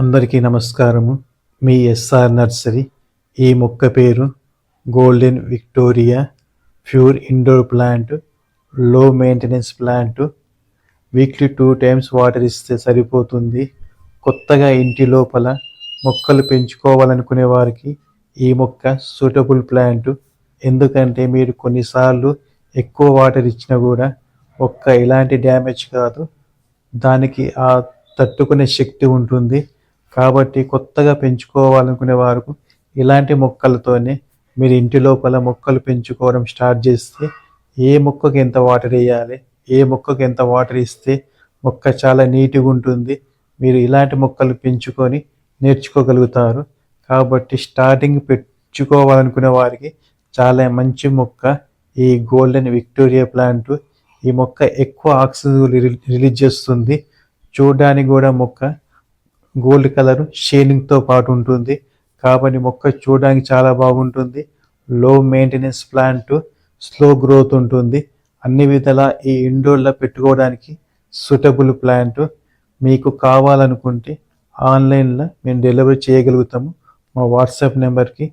అందరికీ నమస్కారము. మీ ఎస్ఆర్ నర్సరీ. ఈ మొక్క పేరు golden Victoria. Pure indoor plant, low maintenance plant. Weekly 2 times water ఇస్తే సరిపోతుంది. కొత్తగా ఇంటి లోపల మొక్కలు పెంచుకోవాలనుకునే వారికి ఈ మొక్క సూటబుల్ ప్లాంట్. ఎందుకంటే మీరు కొన్నిసార్లు ఎక్కువ వాటర్ ఇచ్చినా కూడా మొక్క ఎలాంటి డ్యామేజ్ కాదు, దానికి ఆ తట్టుకునే శక్తి ఉంటుంది. కాబట్టి కొత్తగా పెంచుకోవాలనుకునే వారు ఇలాంటి మొక్కలతోనే మీరు ఇంటి లోపల మొక్కలు పెంచుకోవడం స్టార్ట్ చేస్తే, ఏ మొక్కకి ఎంత వాటర్ వేయాలి, ఏ మొక్కకి ఎంత వాటర్ ఇస్తే మొక్క చాలా నీట్గా ఉంటుంది, మీరు ఇలాంటి మొక్కలు పెంచుకొని నేర్చుకోగలుగుతారు. కాబట్టి స్టార్టింగ్ పెంచుకోవాలనుకునే వారికి చాలా మంచి మొక్క ఈ గోల్డెన్ విక్టోరియా ప్లాంట్. ఈ మొక్క ఎక్కువ ఆక్సిజన్ రిలీజ్ చేస్తుంది. చూడడానికి కూడా మొక్క గోల్డ్ కలర్ షేడింగ్తో పాటు ఉంటుంది. కాబట్టి మొక్క చూడడానికి చాలా బాగుంటుంది. లో మెయింటెనెన్స్ ప్లాంట్, స్లో గ్రోత్ ఉంటుంది. అన్ని విధాలా ఈ ఇండోర్లో పెట్టుకోవడానికి సూటబుల్ ప్లాంట్. మీకు కావాలనుకుంటే ఆన్లైన్లో మేము డెలివరీ చేయగలుగుతాము. మా వాట్సాప్ నెంబర్కి